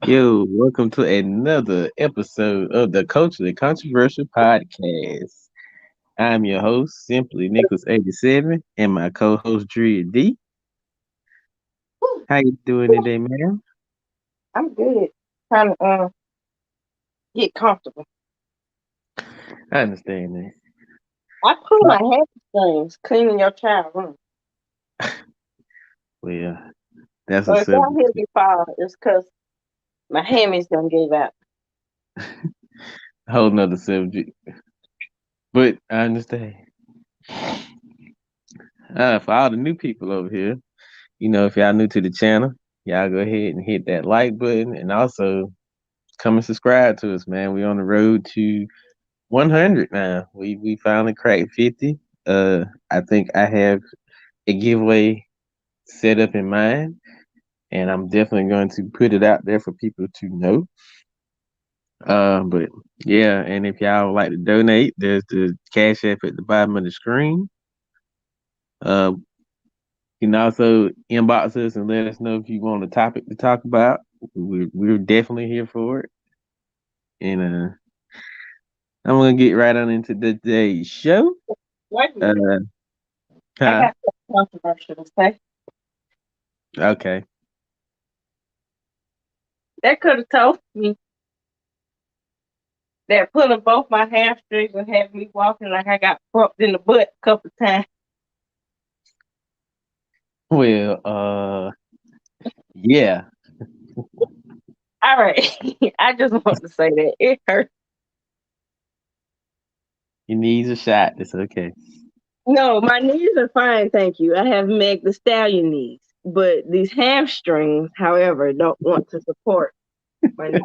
Yo, welcome to another episode of the Culturally Controversial Podcast. I'm your host, Simply Nicholas 87, and my co-host Drea D. How you doing today, man? I'm good. Trying to get comfortable. I understand that. I pull Uh, my hamstrings cleaning your child room. Well, that's So a if y'all subject. hear me fall, it's because my hammies done gave out. Whole nother subject. But I understand. For all the new people over here, if y'all new to the channel, y'all go ahead and hit that like button and also come and subscribe to us, man. We on the road to 100 now. We finally cracked 50. I think I have a giveaway set up in mind, and I'm definitely going to put it out there for people to know. But yeah, and if y'all would like to donate, there's the Cash App at the bottom of the screen. Uh, you can also inbox us and let us know if you want a topic to talk about. We're definitely here for it. And I'm gonna get right on into today's show. Wait a Uh, minute. I huh? got something controversial to say. Okay. That could have told me that pulling both my hamstrings and having me walking like I got bumped in the butt a couple of times. Well, yeah. All right. I just want to say that. It hurt. Your knees are shot. It's okay. No, my knees are fine, thank you. I have Meg the Stallion knees. But these hamstrings, however, don't want to support my knees.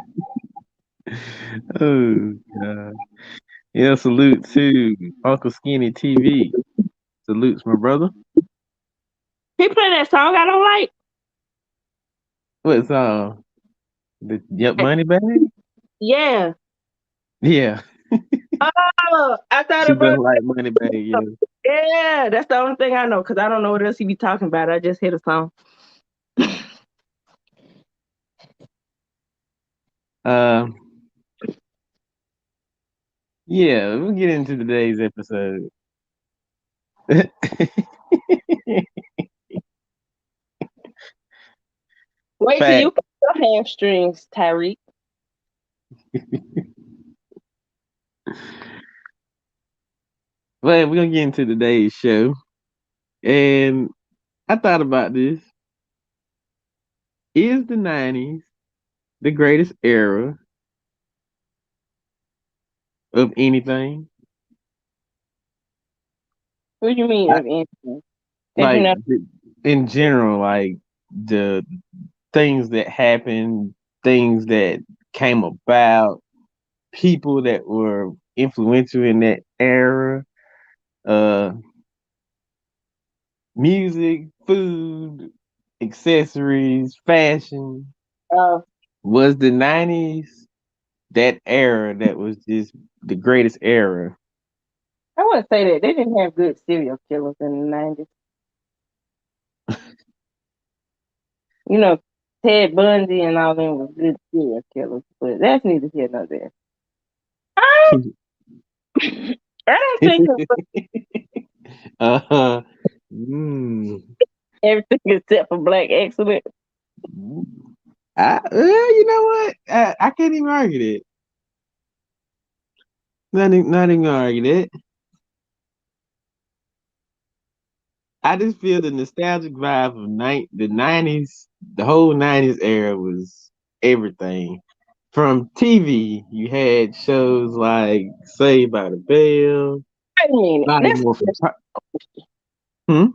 Oh God. Yeah, salute to Uncle Skinny TV. Salutes my brother. He play that song I don't like. What's the Yep Money Bag? Yeah. Yeah. Oh, I thought She about doesn't like Money Bag, it. yeah. Yeah, that's the only thing I know because I don't know what else he be talking about. I just hear the song. Um yeah, we'll get into today's episode. Wait till Fact. you put your hamstrings, Tyreek. Well, we're gonna get into today's show. And I thought about this. Is the 90s the greatest era of anything? What do you mean of anything? If you Like know, in general, like the things that happened, things that came about, people that were influential in that era, uh, music, food, accessories, fashion. uh, Was the 90s that era that was just the greatest era? I wouldn't say that they didn't have good serial killers in the 90s. You know, Ted Bundy and all them was good serial killers, but that's neither here nor there. I, I don't think it's uh, mm, everything except for black excellence. you know what? I can't even argue that. Not even gonna argue that. I just feel the nostalgic vibe of the 90s. The whole 90s era was everything. From TV, you had shows like Saved by the Bell, I mean, Mighty let's Morphin Hmm?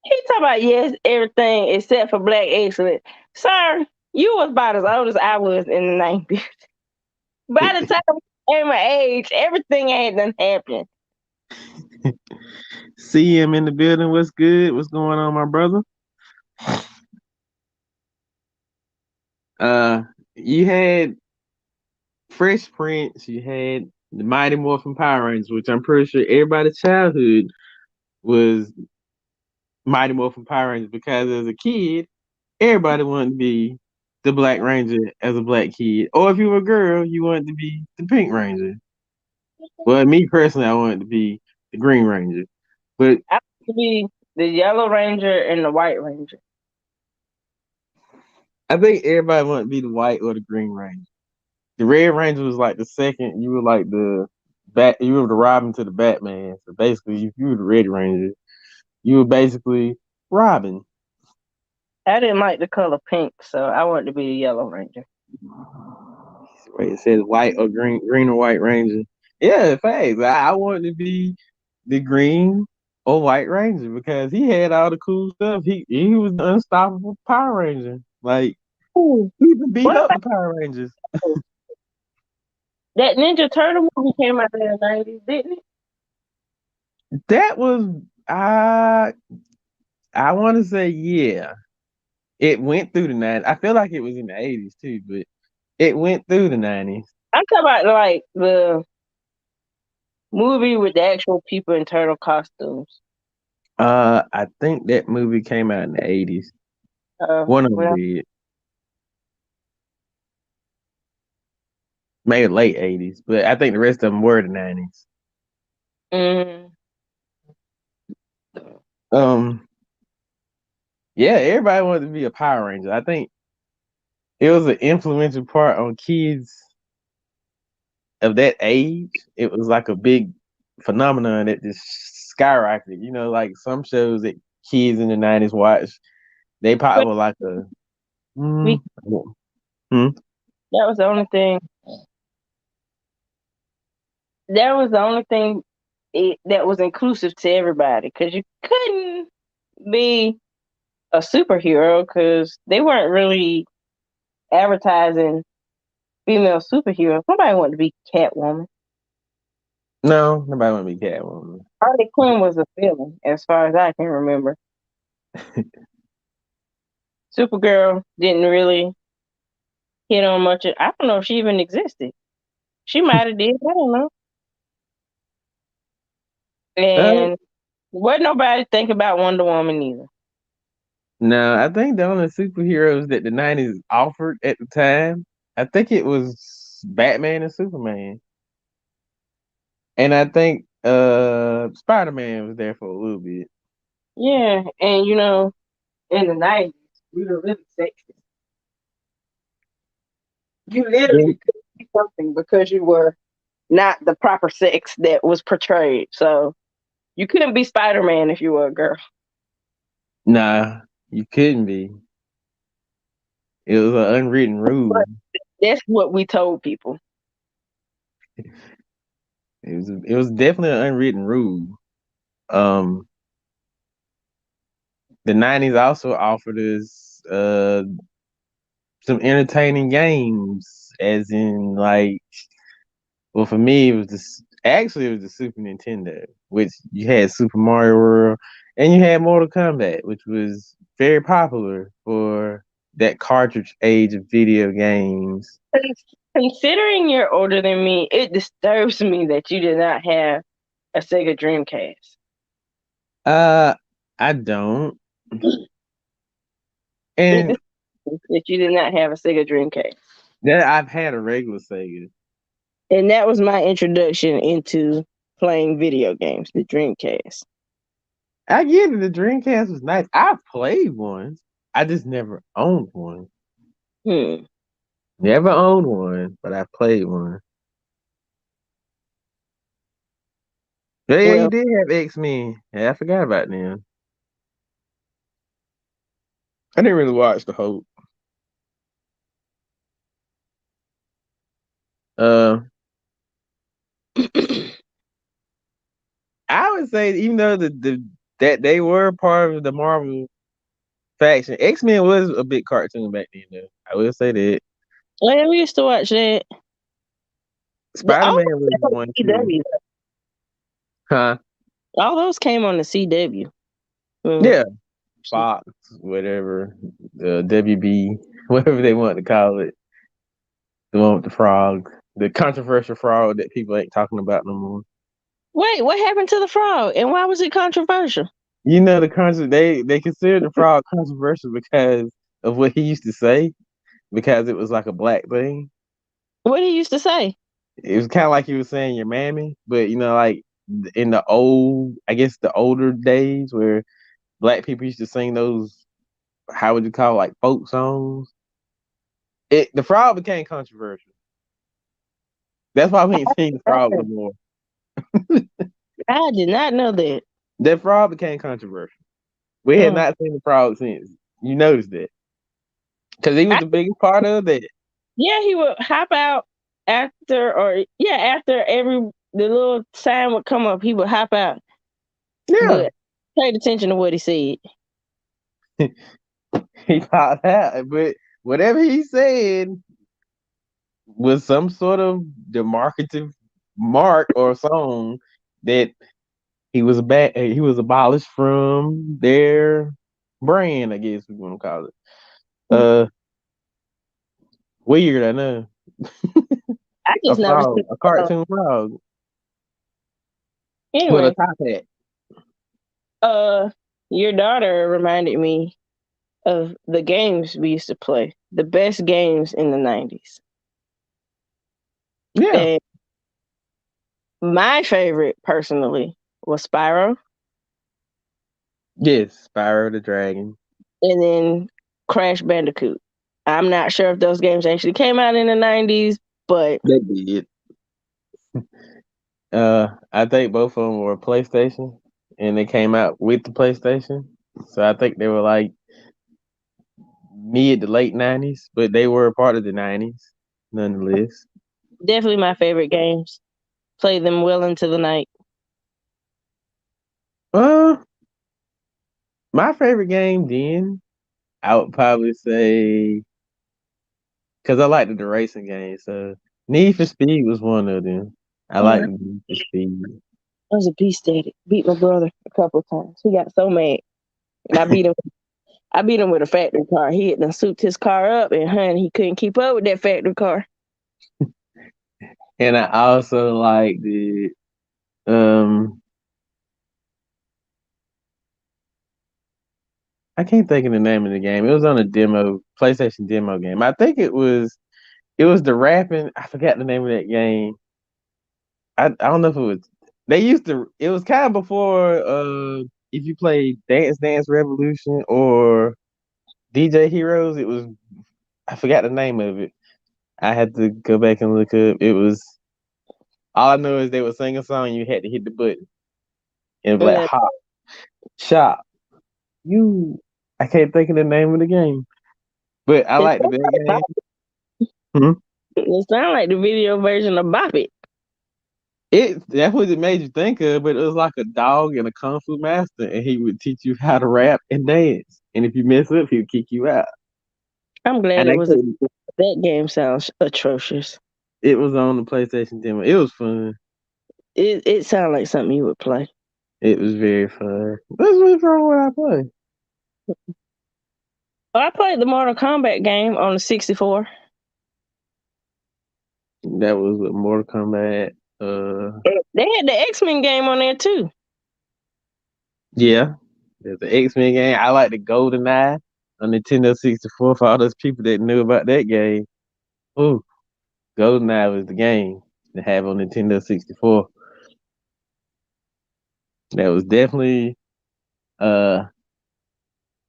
he talk about yes, everything except for black excellence. Sir, you was about as old as I was in the 90s. By the time I came my age, everything ain't done happened. See him in the building. What's good? What's going on, my brother? Uh, you had Fresh Prince. You had the Mighty Morphin Power Rangers, which I'm pretty sure everybody's childhood was Mighty Morphin Power Rangers because as a kid, everybody wanted to be. the Black Ranger as a black kid, or if you were a girl, you wanted to be the Pink Ranger. Well, me personally, I wanted to be the Green Ranger, but I want to be the Yellow Ranger and the White Ranger. I think everybody wanted to be the White or the Green Ranger. The Red Ranger was like the second. You were like the bat. You were the Robin to the Batman. So basically, if you were the Red Ranger, you were basically Robin. I didn't like the color pink, so I wanted to be the Yellow Ranger. Wait, it says white or green or white ranger. Yeah, facts. I wanted to be the green or white ranger because he had all the cool stuff. He was the unstoppable Power Ranger. Like Ooh, he even beat what up about the Power Rangers. that Ninja Turtle movie came out in the 90s, didn't it? That was I want to say yeah. It went through the 90s. I feel like it was in the 80s too, but it went through the 90s. I'm talking about like the movie with the actual people in turtle costumes. I think that movie came out in the 80s. One of them Well, did. Maybe late 80s, but I think the rest of them were the 90s. mm, Um, yeah, everybody wanted to be a Power Ranger. I think it was an influential part on kids of that age. It was like a big phenomenon that just skyrocketed. You know, like some shows that kids in the 90s watched, they but probably were like a, we, mm, hmm. that was the only thing. That was the only thing that was inclusive to everybody because you couldn't be a superhero because they weren't really advertising female superheroes. Nobody wanted to be Catwoman. No, nobody want to be Catwoman. Harley Quinn was a villain, as far as I can remember. Supergirl didn't really hit on much. I don't know if she even existed. She might have did. I don't know. Uh, And what nobody think about Wonder Woman either. no, I think the only superheroes that the 90s offered at the time, I think it was Batman and Superman. And I think Spider Man was there for a little bit. Yeah, and in the 90s, we were really sexy. You literally Then- could be something because you were not the proper sex that was portrayed. So you couldn't be Spider Man if you were a girl. Nah, you couldn't be. It was an unwritten rule. But that's what we told people. It was definitely an unwritten rule. Um, the 90s also offered us some entertaining games, as in like, well, for me it was it was the Super Nintendo, which you had Super Mario World, and you had Mortal Kombat, which was very popular for that cartridge age of video games. Considering you're older than me, it disturbs me that you did not have a Sega Dreamcast. Uh, I don't, It and disturbs me that you did not have a Sega Dreamcast. that I've had a regular Sega. And that was my introduction into playing video games, the Dreamcast. I get it. The Dreamcast was nice. I've played one. I just never owned one. Hmm. Never owned one, but I played one. But yeah, you Well, did have X-Men. Yeah, I forgot about them. I didn't really watch the whole. Uh, I would say even though that they were part of the Marvel faction, X-Men was a big cartoon back then. Though I will say that well, we used to watch that. All Spider-Man those was came on one too. CW. Huh? All those came on the CW. Mm. Yeah, Fox, whatever, WB, whatever they want to call it. The one with the frog, the controversial frog that people ain't talking about no more. Wait, what happened to the frog? And why was it controversial? You know they consider the frog controversial because of what he used to say. because it was like a black thing. What he used to say? It was kind of like you were saying your mammy, but like in the old, I guess the older days where black people used to sing those, how would you call it, like folk songs? The frog became controversial. That's why we ain't seen the frog no more. I did not know that. That frog became controversial. We had Mm. not seen the frog since. You noticed that because he was I, the biggest part of that. yeah, he would hop out after every the little sign would come up, he would hop out. Yeah, But paid attention to what he said. he popped out, but whatever he said was some sort of demarcative mark or song that he was abolished from their brand, I guess we want to call it. Uh, Weird, I know. I A just never frog, seen. a cartoon frog with a Anyway, top hat. uh, your daughter reminded me of the games we used to play, the best games in the 90s. Yeah. And my favorite, personally, was Spyro, Yes, Spyro the Dragon. and then Crash Bandicoot. I'm not sure if those games actually came out in the 90s, but They did. I think both of them were PlayStation, and they came out with the PlayStation. So I think they were like mid to late '90s, but they were a part of the '90s, nonetheless. definitely my favorite games. Played them well into the night. Uh, my favorite game then, I would probably say, because I liked the racing game. So Need for Speed was one of them. I Man, like Need for Speed. I was a beast at it. Beat my brother a couple of times. He got so mad, and I beat him. I beat him with a factory car. He had done souped his car up, and honey, he couldn't keep up with that factory car. And I also liked it. Um, I can't think of the name of the game. It was on a demo, PlayStation demo game. I think it was the rapping. I forgot the name of that game. I don't know if it was. They used to. It was kind of before. If you played Dance Dance Revolution or DJ Heroes, it was. I forgot the name of it. I had to go back and look up. It was. All I know is they would sing a song. You had to hit the button and it was like Uh, hop, shop. You. I can't think of the name of the game, but I it like the sounds big like game. Hmm? it sound like the video version of Bop It. That's what it made you think of, but it was like a dog and a kung fu master, and he would teach you how to rap and dance. And if you mess up, he would kick you out. I'm glad And it I was couldn't. that game sounds atrocious. It was on the PlayStation demo. It was fun. It sounded like something you would play. It was very fun. That's what's wrong with I play. Oh, I played the Mortal Kombat game on the 64. That was with Mortal Kombat. They had the X-Men game on there too. Yeah, there's the X-Men game. I like the Golden Eye on Nintendo 64 for all those people that knew about that game. Ooh, Golden Eye was the game to have on Nintendo 64. That was definitely uh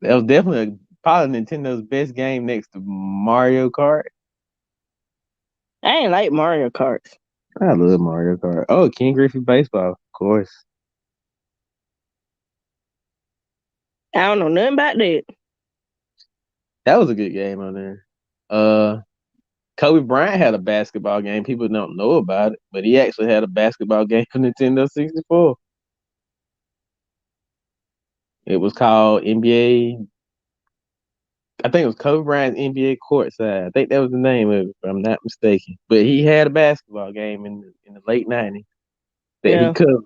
that was definitely probably Nintendo's best game next to Mario Kart. I ain't like Mario Kart. I love Mario Kart. Oh, King Griffey Baseball, of course. I don't know nothing about that. That was a good game on there. Uh, Kobe Bryant had a basketball game. People don't know about it, but he actually had a basketball game for Nintendo 64. It was called NBA. I think it was Kobe Bryant's NBA Courtside. I think that was the name of it, if I'm not mistaken. But he had a basketball game in the late '90s that he Yeah. covered.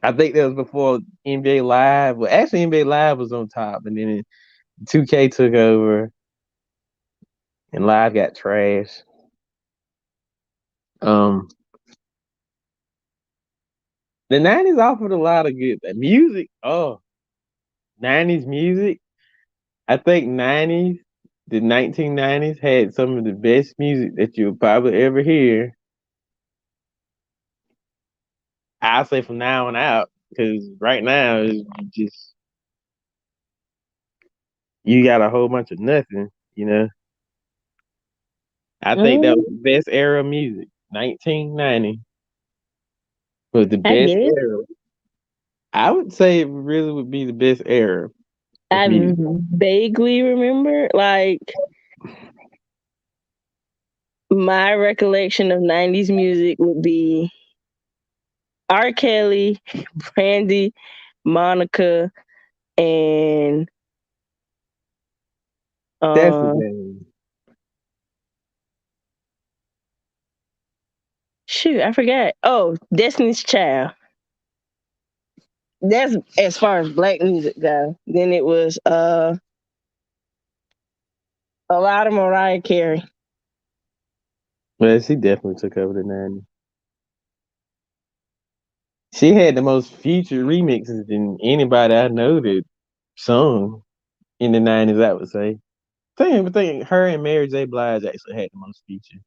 I think that was before NBA Live. Well, actually, NBA Live was on top, and then 2K took over, and Live got trashed. Um, the '90s offered a lot of good music. Oh, '90s music. I think '90s. the 1990s had some of the best music that you'll probably ever hear. I'll say from now on out, because right now it's just you got a whole bunch of nothing. I think that Mm, was the best era of music. 1990 was the I best guess. era. I would say it really would be the best era of I music. vaguely remember, like, my recollection of 90s music would be R. Kelly, Brandy, Monica, and That's the uh, name. shoot, I forgot. Oh, Destiny's Child. That's as far as black music goes. Then it was a lot of Mariah Carey. Well, she definitely took over the 90s. She had the most featured remixes than anybody I know that sung in the 90s, I would say. Think her and Mary J. Blige actually had the most features.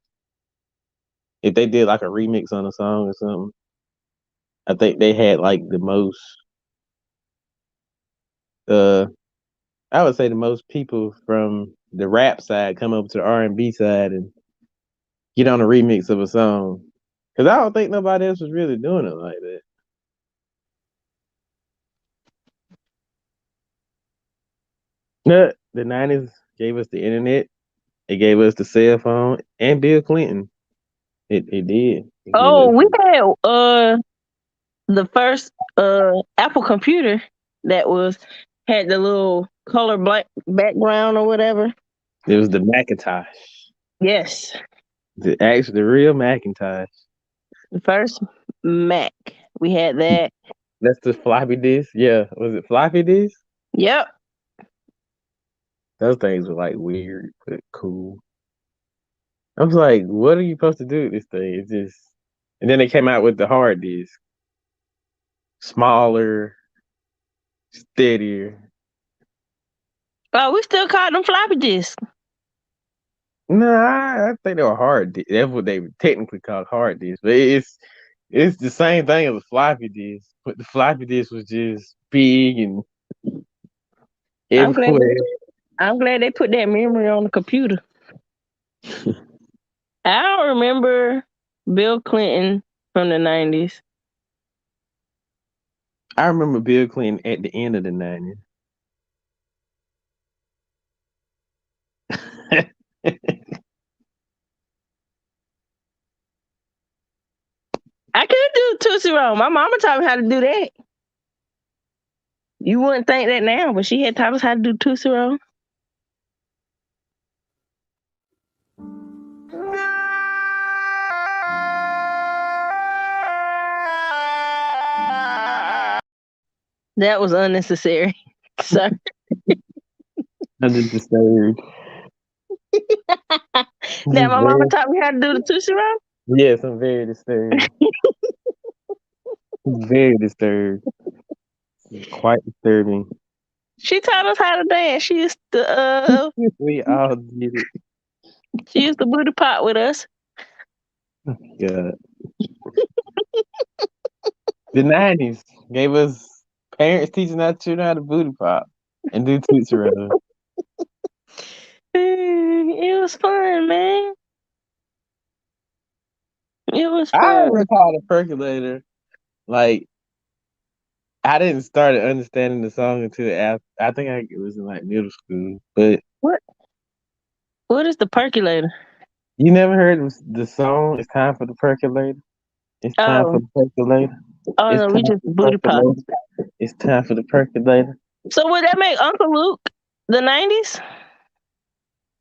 If they did like a remix on a song or something, I think they had like the most uh I would say the most people from the rap side come over to the R&B side and get on a remix of a song. Cause I don't think nobody else was really doing it like that. No, the 90s gave us the internet. It gave us the cell phone and Bill Clinton. It did. It gave Oh, us we had the first Apple computer that was had the little color black background or whatever. it was the Macintosh. Yes, Actually the real Macintosh. the first Mac. We had that. That's the floppy disk. Yeah. Was it floppy disk? Yep. Those things were like weird but cool. I was like, what are you supposed to do with this thing? It's just and then they came out with the hard disk. Smaller, steadier. Oh, we still call them floppy disks. No, I think they were hard disk. That's what they technically called hard disk. But it's the same thing as a floppy disk. But the floppy disk was just big and I'm glad. everywhere. I'm glad they put that memory on the computer. I don't remember Bill Clinton from the 90s. I remember Bill Clinton at the end of the 90s. I could do Tootsie Roll. My mama taught me how to do that. You wouldn't think that now, but she had taught us how to do Tootsie Roll. That was unnecessary. So I'm just disturbed. now Just my mama very, taught me how to do the Tootsie Roll. yes, I'm very disturbed. Very disturbed. Quite disturbing. She taught us how to dance. We all did it. She used to booty pop with us. God. The 90s gave us parents teaching our children how to booty pop and do Tootsie Roll. It was fun, man. It was I fun. recall the percolator. Like, I didn't start understanding the song until after. I think it was in like middle school. But What? What is the percolator? you never heard the song, It's Time for the Percolator? It's time for Oh, the percolator. oh It's no, we time just for the booty pop. percolator. It's time for the percolator. So would that make Uncle Luke the 90s?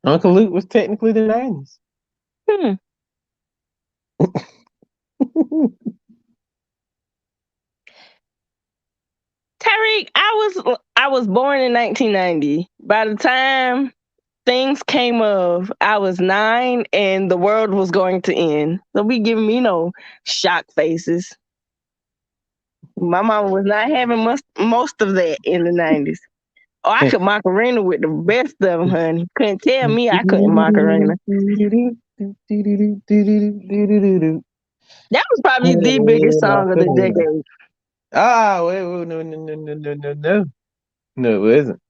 Uncle Luke was technically the 90s. Hmm. Tyreek, I was born in 1990. By the time things came of, I was 9 and the world was going to end. Don't be giving me no shock faces. My mama was not having most of that in the 90s. Oh, I could Macarena with the best of them, honey. Couldn't tell me I couldn't Macarena. That was probably the biggest song of the decade. Ah, wait, no, no, no, no, no, no, no. No, it wasn't.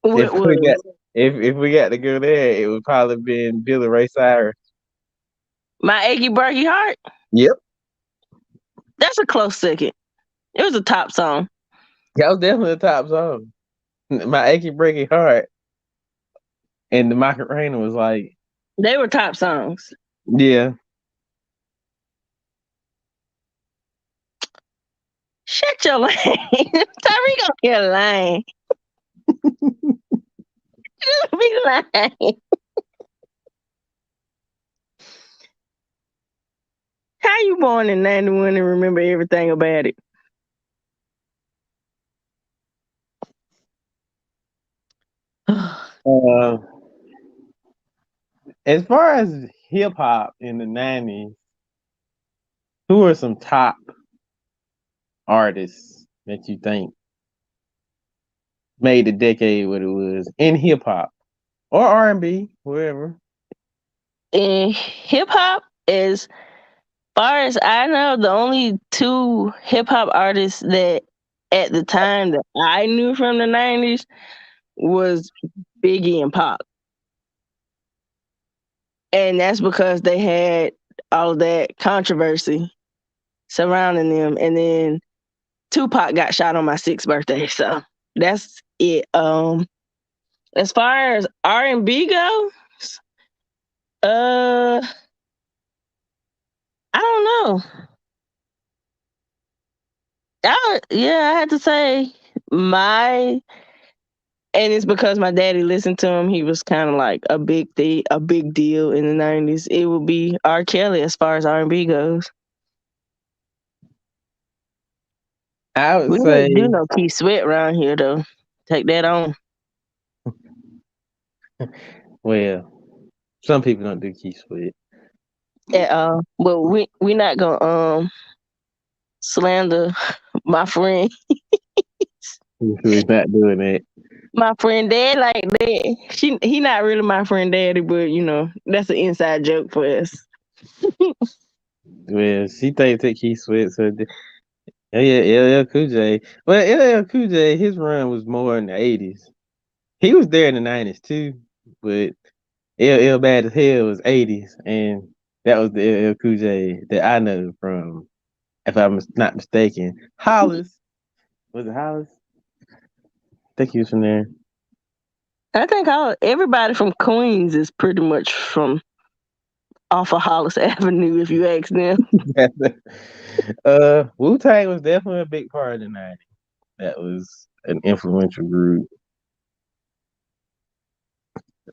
What If we got was if we got to go there, it would probably been Billy Ray Cyrus. My Achy Breaky Heart? Yep, That's a close second. It was a top song. that was definitely the top song. My Achy Breaky Heart and the Macarena was like, They were top songs. yeah. Shut your lane. Tyreek gonna get a line. Be lying. How you born in 91 and remember everything about it? Uh, as far as hip hop in the '90s, who are some top artists that you think made the decade what it was in hip hop or R&B, wherever? In hip hop, as far as I know, the only two hip hop artists that at the time that I knew from the 90s was Biggie and Pop. And that's because they had all of that controversy surrounding them. And then Tupac got shot on my 6th birthday. So that's it. As far as R&B goes, uh I don't know. I had to say my and it's because my daddy listened to him. He was kind of like a a big deal in the 90s. It would be R. Kelly as far as R&B goes. I would We say, don't do no Keith Sweat around here though. Take that on. well, some people don't do Keith Sweat. At all. But we not gonna slander my friend. We're not doing that. My friend dad like that. He not really my friend daddy, but you know, that's an inside joke for us. Well, she thinks that Keith Sweat, so yeah, LL Cool J. Well, LL Cool J, his run was more in the '80s. He was there in the '90s too, but LL Bad as Hell was '80s, and that was the LL Cool J that I know from, if I'm not mistaken, Hollis. Was it Hollis? I think he was from there. I think everybody from Queens is pretty much from off of Hollis Avenue, if you ask them. Wutang was definitely a big part of the '90s. That was an influential group.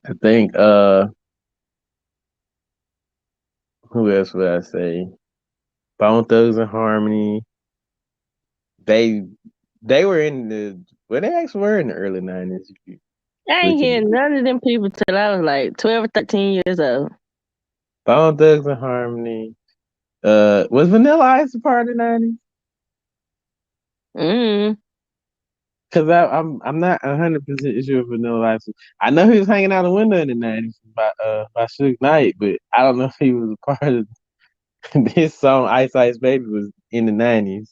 I think who else would I say? Bone Thugs and Harmony. They they were in the well, they actually were in the early '90s. If you I look ain't at hear it. none of them people till I was like 12 or 13 years old. Bone Thugs and Harmony. Was Vanilla Ice a part of the '90s? Mm. Because I'm not 100% sure if Vanilla Ice. I know he was hanging out the window in the '90s by Suge Knight, but I don't know if he was a part of this song. Ice Ice Baby was in the '90s.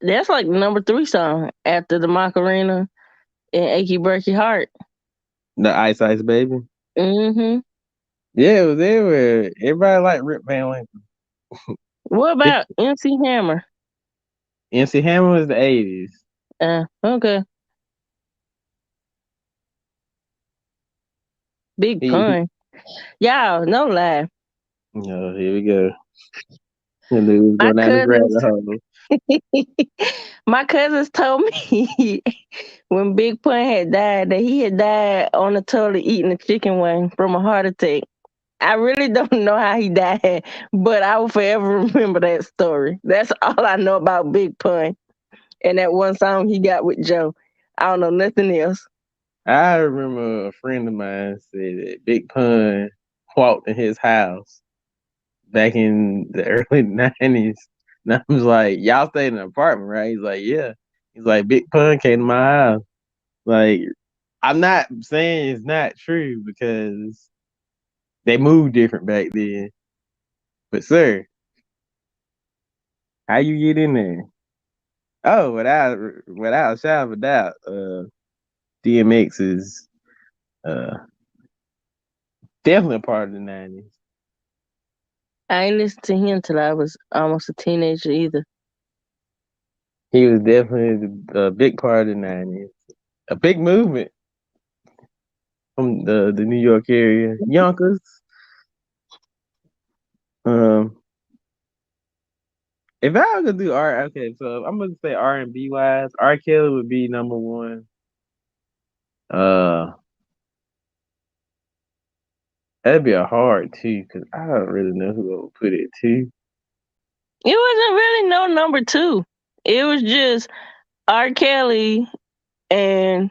That's like the number 3 song after the Macarena and Achy Breaky Heart. The Ice Ice Baby. Mm-hmm. Yeah, it was everywhere. Everybody liked Rip Van Winkle. What about MC Hammer? MC Hammer was the '80s. Okay. Big He, pun. Y'all, no lie. here we go. And then we was My going down the cousins rabbit hole. my cousins told me when Big Pun had died that he had died on the toilet eating a chicken wing from a heart attack. I really don't know how he died, but I will forever remember that story. That's all I know about Big Pun and that one song he got with Joe. I don't know nothing else. I remember a friend of mine said that Big Pun walked in his house back in the early '90s. And I was like, y'all stayed in an apartment, right? He's like, yeah. He's like, Big Pun came to my house. Like, I'm not saying it's not true because they moved different back then. But sir, how you get in there? Oh, without a shadow of a doubt, DMX is uh definitely a part of the '90s. I ain't listened to him till I was almost a teenager either. He was definitely a big part of the '90s. A big movement from the New York area. Yonkers. Um, if I was gonna do art, okay, so I'm gonna say R&B wise, R. Kelly would be number one. Uh, that'd be a hard two because I don't really know who I would put it to. It wasn't really no number two. It was just R. Kelly and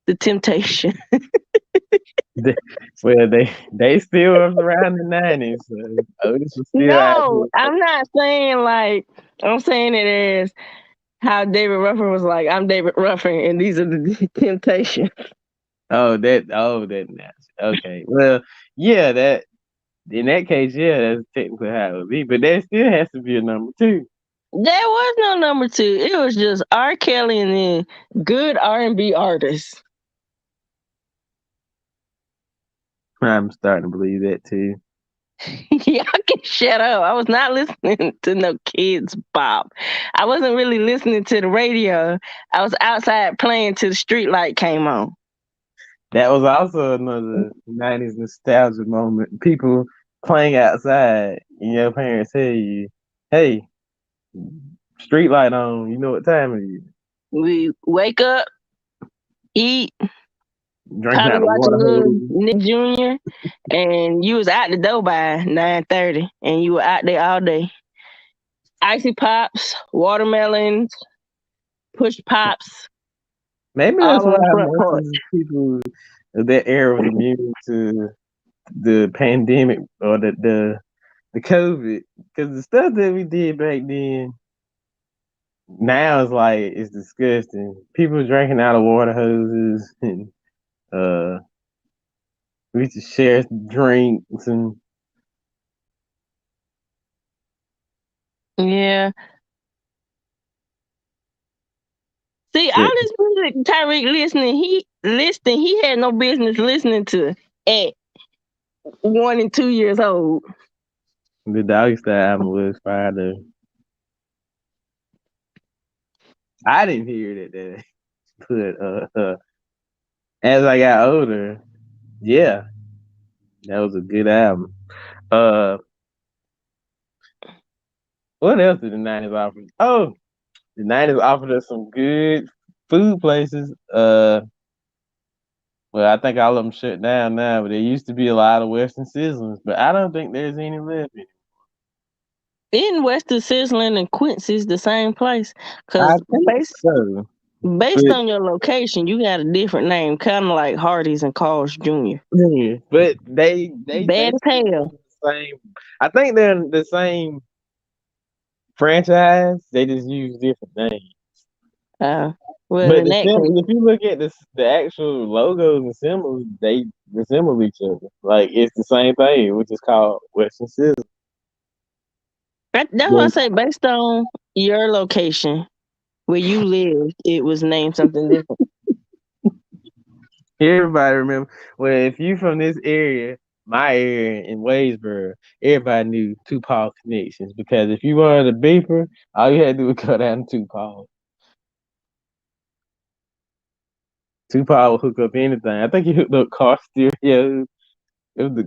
The Temptation. They, well, they still was around the '90s, so Otis was still out No, there. I'm not saying like I'm saying it as how David Ruffin was like, I'm David Ruffin and these are the Temptation. That okay. Well, yeah, that in that case, yeah, that's technically how it would be, but that still has to be a number two. There was no number two. It was just R. Kelly and then good R&B artists. I'm starting to believe that too. Y'all can shut up. I was not listening to no kids bop. I wasn't really listening to the radio. I was outside playing till the street light came on. That was also another '90s nostalgia moment. People playing outside, and your parents tell you, "Hey, street light on. You know what time it is." We wake up, eat, Drinking probably out of watch a water little hose. Nick Jr. and you was out the door by 9:30 and you were out there all day. Icy pops, watermelons, push pops, Maybe that's all why on the front most of porch. the people of that era was immune to the pandemic or the COVID, because the stuff that we did back then now is like it's disgusting. People drinking out of water hoses and uh we used to share drinks and Yeah. See, all the, this music Tyreek listening, he had no business listening to at 1 and 2 years old. the doggy album was fire though. I didn't hear it that but as I got older, yeah, that was a good album. Uh what else did the '90s offer? Oh, the '90s offered us some good food places. Well, I think all of them shut down now, but there used to be a lot of Western Sizzlings, but I don't think there's any left. In Western Sizzling and Quincy's the same place? I Because think so, based but on your location, you got a different name, kind of like Hardee's and Carl's Jr. yeah, but they Bad as hell. the same. I think they're the same franchise. They just use different names. Uh, well, But in that case, if you look at the actual logos and symbols, they resemble each other. Like it's the same thing, which is called Western Sizzle. that's what I say. Based on your location where you lived, it was named something different. Everybody remember. Well, if you from this area, my area in Waysboro, everybody knew Tupac connections because if you wanted a beeper, all you had to do was go down to Tupac. Tupac would hook up anything. I think he hooked up car stereos. It was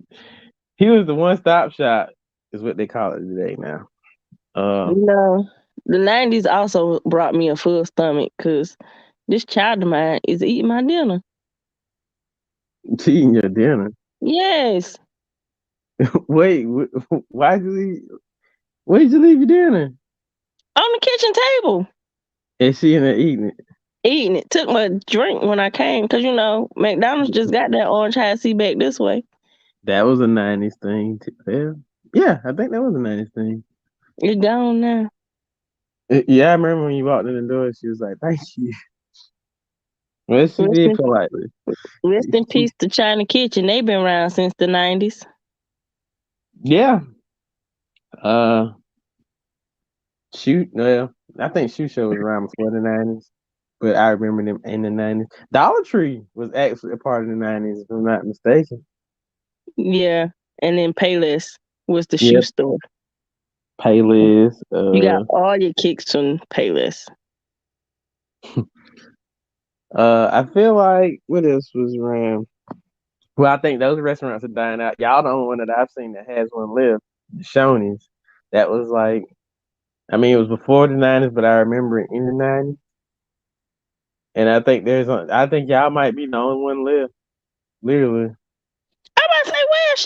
he was the one stop shop, is what they call it today now. You know, the 90s also brought me a full stomach because this child of mine is eating my dinner. Eating your dinner. Yes, Wait, why did you leave? Where did you leave your dinner? on the kitchen table, And she in there eating it. eating it. Took my drink when I came because, McDonald's just got that orange high C back this way. That was a '90s thing. Yeah, I think that was a '90s thing. It's gone now. Yeah, I remember when you walked in the door, she was like, "Thank you." Well, she Rest did in, politely. rest in peace to China Kitchen. They've been around since the 90s. Yeah. Uh, shoot. Well, I think Shoe Show was around before the '90s, but I remember them in the '90s. Dollar Tree was actually a part of the '90s, if I'm not mistaken. Yeah. And then Payless was the shoe Yep. store. Payless. You got all your kicks from Payless. I feel like what else was around? Well, I think those restaurants are dying out. Y'all the only one that I've seen that has one left. Shoney's. That was like, I mean, it was before the '90s, but I remember it in the '90s. And I think y'all might be the only one left. Literally. I'm about to say, where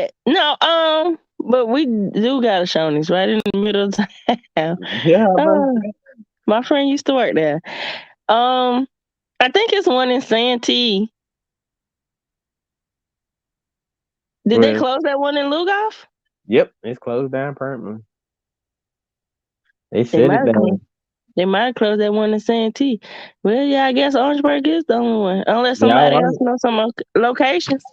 Shoney's at? No, but we do got a Shoney's right in the middle of town. Yeah, but Uh, my friend used to work there. Um, I think it's one in Santee. Did they well, close that one in Lugoff? yep, it's closed down permanently. They They shut might it have closed. down. They might have closed that one in Santee. Well, yeah, I guess Orangeburg is the only one, unless Y'all somebody else right. knows some locations.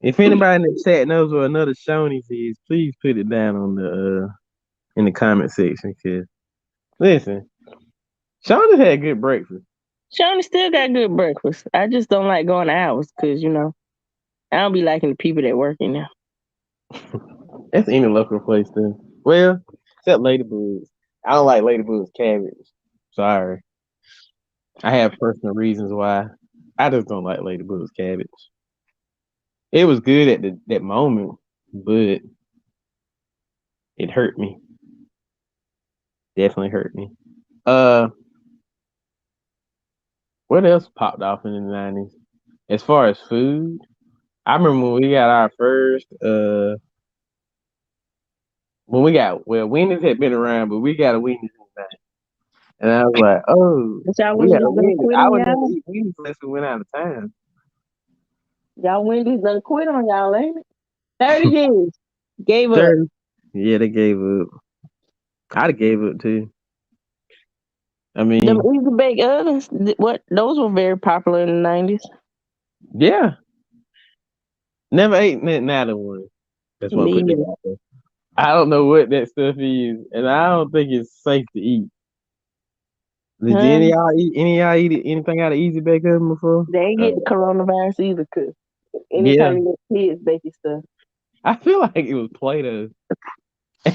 If anybody in the chat knows where another Shoney's is, please put it down on the in the comment section. Cause listen, Shoney's had good breakfast. Shoney still got good breakfast. I just don't like going to hours because I don't be liking the people that work in there. That's any local place too. Well, except Ladybugs. I don't like Ladybugs cabbage. Sorry. I have personal reasons why. I just don't like Ladybugs cabbage. It was good at that moment, but it hurt me. Definitely hurt me. Uh, what else popped off in the '90s? As far as food, I remember when we got our first when we got well, Wendy's had been around, but we got a Wendy's in the and I was like, oh, But y'all we got a Wendy's done Wendy's. quit I on would never y'all. eat Wendy's unless we went out of town. Y'all Wendy's done quit on y'all, ain't it? 30 years. Gave up. 30. Yeah, they gave up. I'd have gave up too. I Them mean, easy bake ovens, what those were very popular in the 90s. yeah, never ate nothing out of one. That's what I Me put either. together. I don't know what that stuff is, and I don't think it's safe to eat. Did Huh? any of y'all eat anything out of Easy Bake Oven before? They ain't get the coronavirus either, cause Yeah, anytime you get kids baking stuff. I feel like it was Play-Doh,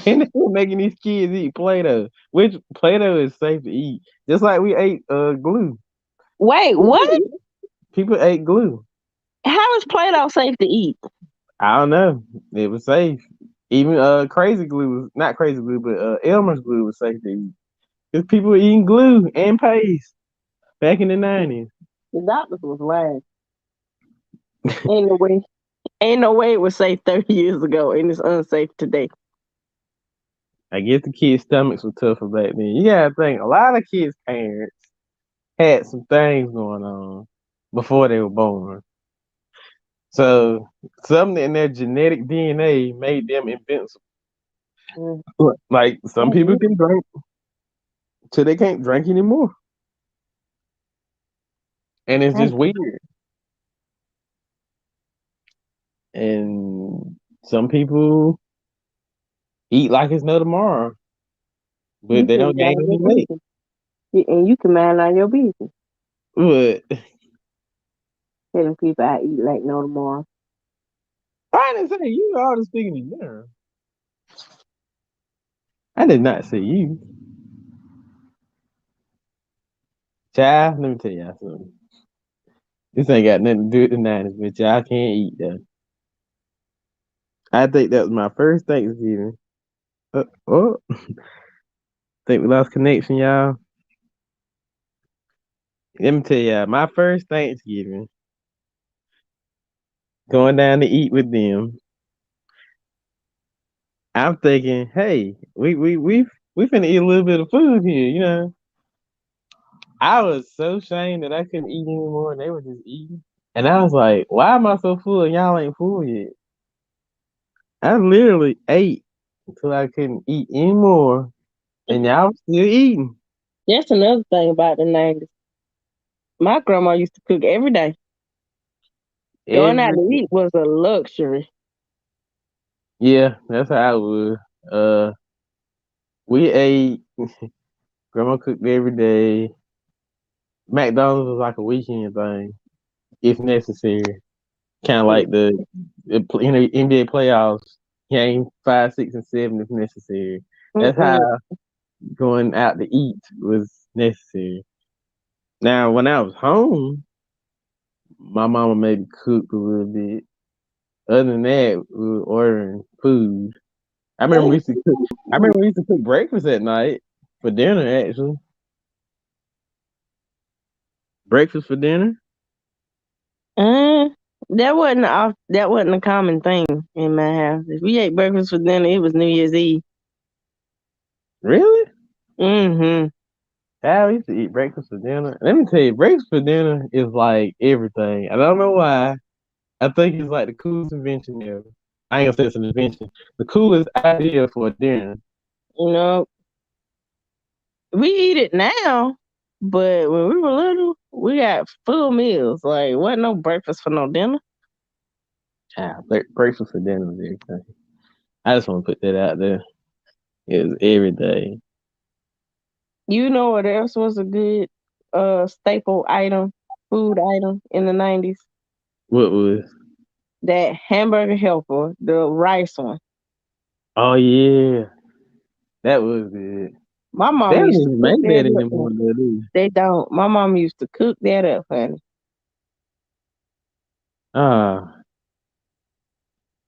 and they were making these kids eat Play-Doh, which Play-Doh is safe to eat, just like we ate glue. Wait, what? People ate glue. How is Play-Doh safe to eat? I don't know. It was safe. Even crazy glue was not crazy glue, but Elmer's glue was safe to eat because people were eating glue and paste back in the '90s. The doctors was lying. Ain't no way. Ain't no way it was safe 30 years ago and it's unsafe today. I guess the kids' stomachs were tougher back then. You gotta think a lot of kids' parents had some things going on before they were born. So something in their genetic DNA made them invincible. Mm. Like some people can drink till they can't drink anymore. And it's just weird. And some people eat like it's no tomorrow, but You they can don't gain mind any your weight. business. And you can mind on your business. But Telling people I eat like no tomorrow. I didn't say you always speaking in general. I did not say you. Child, let me tell y'all something. This ain't got nothing to do with the '90s, but y'all can't eat though. I think that was my first Thanksgiving. Oh, think we lost connection, y'all. Let me tell y'all, my first Thanksgiving, going down to eat with them. I'm thinking, hey, we finna eat a little bit of food here, you know. I was so ashamed that I couldn't eat anymore, and they were just eating. And I was like, why am I so full and y'all ain't full yet? I literally ate until I couldn't eat anymore. And y'all still eating That's another thing about the 90s. My grandma used to cook every day. Going out every. to eat was a luxury. Yeah, that's how it was. We ate. Grandma cooked every day. McDonald's was like a weekend thing, if necessary. Kind of like the NBA playoffs. Game 5, 6, and 7 if necessary. That's Mm-mm. how going out to eat was necessary. Now, when I was home, my mama maybe cooked a little bit. Other than that, we were ordering food. I remember we used to cook. I remember we used to cook breakfast at night for dinner. Actually, breakfast for dinner. Uh, that wasn't a common thing in my house. If we ate breakfast for dinner, it was New Year's Eve. Really? Mm-hmm. I used to eat breakfast for dinner. Let me tell you, breakfast for dinner is like everything. I don't know why. I think it's like the coolest invention ever. I ain't gonna say it's an invention. The coolest idea for a dinner. You know, we eat it now, but when we were little, we got full meals. Like, wasn't no breakfast for no dinner. Breakfast for dinner is everything. I just want to put that out there. It was every day. You know what else was a good staple item, food item in the 90s? What was? That hamburger helper, the rice one. Oh yeah, that was good. My They mom don't used to even cook make that that up. anymore, though, do They don't. My mom used to cook that up, honey. Ah,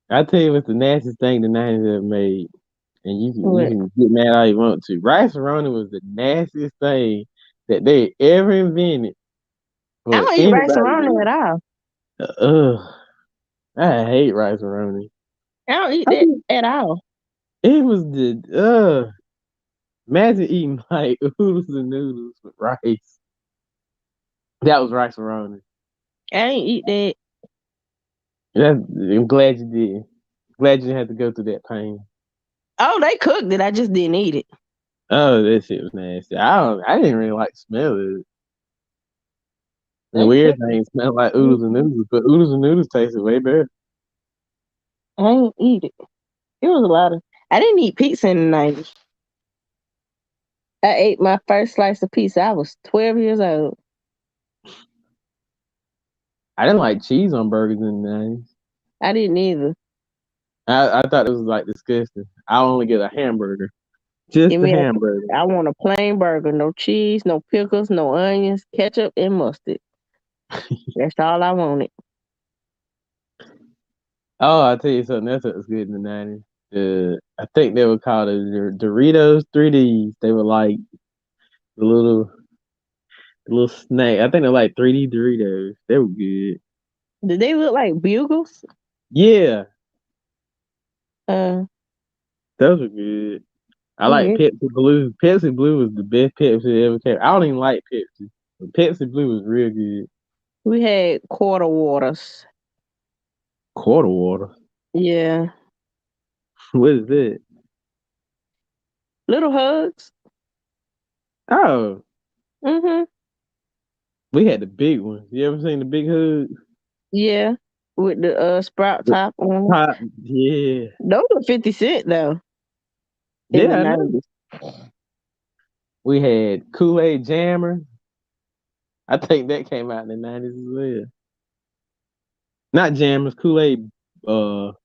I tell you what's the nastiest thing the '90s ever made, and you What? can get mad all you want to. Rice Aroni was the nastiest thing that they ever invented I for don't eat rice anybody around to there eat. at all. Ugh, I hate Rice Aroni. I don't eat I that mean, at all. it was the imagine eating like oodles and noodles with rice. That was Rice Aroni. I ain't eat that. I'm glad you did. Glad you didn't have to go through that pain. Oh, they cooked it. I just didn't eat it. Oh, that shit was nasty. I didn't really like the smell of it. The They weird cooked thing, it smelled like it. oodles and noodles, but oodles and noodles tasted way better. I ain't eat it. It was a lot of. I didn't eat pizza in the 90s. I ate my first slice of pizza. I was 12 years old. I didn't like cheese on burgers in the 90s. I didn't either. I thought it was like disgusting. I only get a hamburger. Just Give a me hamburger. I want a plain burger, no cheese, no pickles, no onions, ketchup, and mustard. That's all I wanted. Oh, I'll tell you something else that was good in the 90s. I think they were called the Doritos 3Ds. They were like the little snack. I think they're like 3D Doritos. They were good. Did they look like bugles? Yeah, Uh, those were good. I like yeah. Pepsi Blue. Pepsi Blue was the best Pepsi ever came. I don't even like Pepsi, but Pepsi Blue was real good. We had quarter waters. Quarter water. Yeah. What is that? Little hugs. Oh, Mm-hmm. we had the big ones. You ever seen the big hood? Yeah. With the sprout The top on 'em. top. Yeah. Those were 50 cents though in the Yeah, I know. 90s. We had Kool-Aid Jammer. I think that came out in the 90s as well. Not Jammers, Kool-Aid. What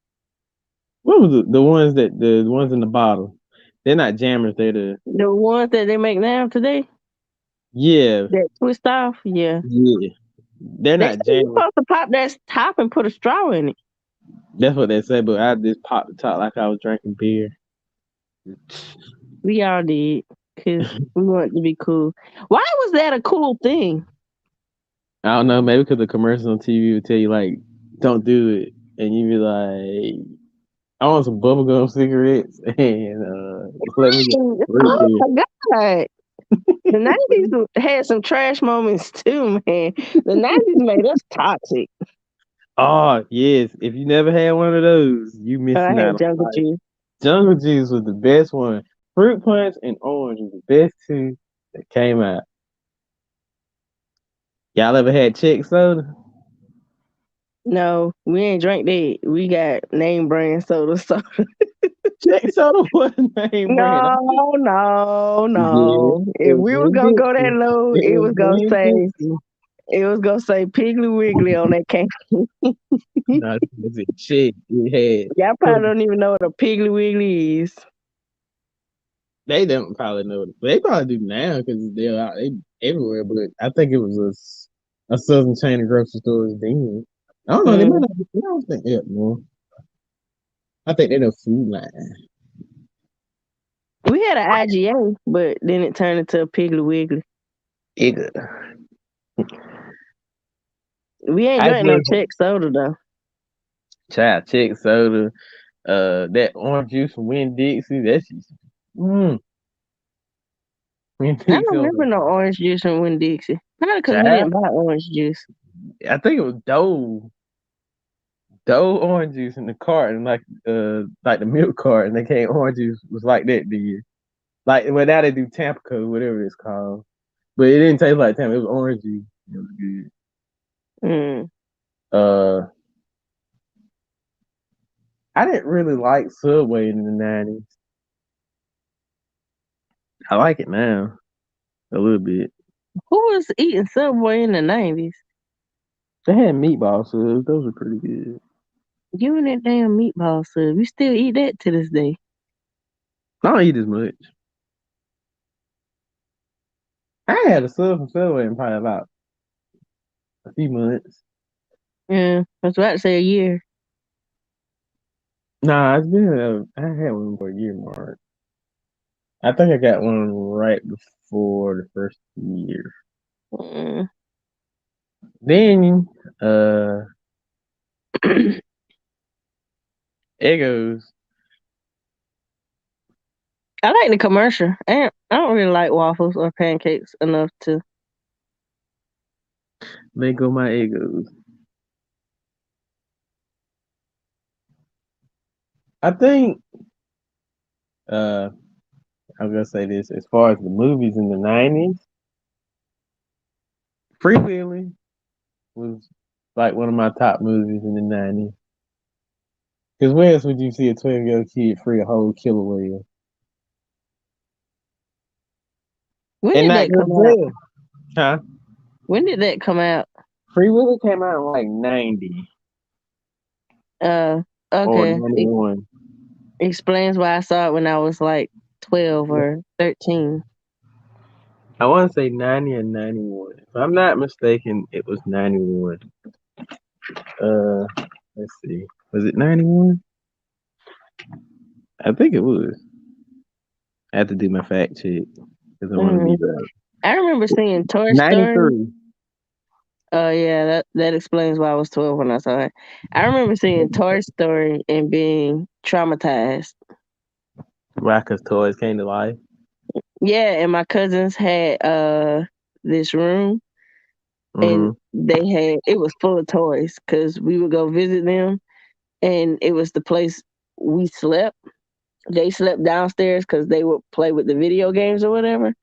was the ones in the bottle? They're not Jammers. They're the The ones that they make now today, yeah, that twist off, yeah. yeah. They're They say not you Jammers. supposed to pop that top and put a straw in it. That's what they say. But I just popped the top like I was drinking beer. We all did because we wanted to be cool. Why was that a cool thing? I don't know. Maybe because the commercials on TV would tell you like, don't do it, and you be like, I want some bubblegum cigarettes and let me get Oh root beer. my god! The 90s had some trash moments too, man. The 90s made us toxic. Oh yes, if you never had one of those, you I missing out had on jungle life. juice. Jungle Juice was the best one. Fruit punch and orange was the best two that came out. Y'all ever had chick soda? No, we ain't drink that. We got name brand soda. So Chick soda wasn't name brand. no, no, Yeah, no. it If was we was Gwen gonna go that Dixie. low, It was Gwen Dixie. it was gonna say Piggly Wiggly on that can. No, it was a chick. It Y'all had. probably don't even know what a Piggly Wiggly is. They don't probably know it. They probably do now because they're out they everywhere. But I think it was a southern chain of grocery stores then. I don't know. They might Mm. not. I don't think that more. I think they're the food line. We had an IGA, but then it turned into a Piggly Wiggly. It, We ain't I drank no just Czech soda though. child chick soda. That orange juice from Winn Dixie. That's just Winn I Dixie don't on remember no the orange juice from Winn Dixie. Probably because we child. didn't buy orange juice. I think it was Dole orange juice in the carton, like the milk carton. They came orange juice was like that. The Like, well, now they do Tampico, whatever it's called. But it didn't taste like Tampa. It was orangey. It was good. Mm. Uh, I didn't really like Subway in the 90s. I like it now a little bit. Who was eating Subway in the 90s? They had meatball subs. Those were pretty good. You and that damn meatball sub. You still eat that to this day. I don't eat as much. I had a sub from Subway in probably about a few months. Yeah, I was about to say a year. Nah, it's been. I had one for a year mark. I think I got one right before the first year. Mm. Then, Eggos. I like the commercial. I don't really like waffles or pancakes enough to. They go my Eggos. I think uh I'm gonna say this as far as the movies in the 90s, Free Willy was like one of my top movies in the 90s. Because where else would you see a 12-year-old kid free a whole killer whale When and did not that go come to out? jail? Huh? When did that come out? Free Willy came out in like 90 Uh, or okay. It 91. explains why I saw it when I was like 12 or 13. I want to say 90 or 91. If I'm not mistaken, it was 91. Uh, let's see. Was it 91? I think it was. I have to do my fact check because I want to be Mm. right. I remember seeing Toy Story. 93. Oh yeah, that explains why I was 12 when I saw it. I remember seeing Toy Story and being traumatized. Rocker's toys came to life. Yeah, and my cousins had this room and Hmm. they had it was full of toys because we would go visit them and it was the place we slept. They slept downstairs because they would play with the video games or whatever.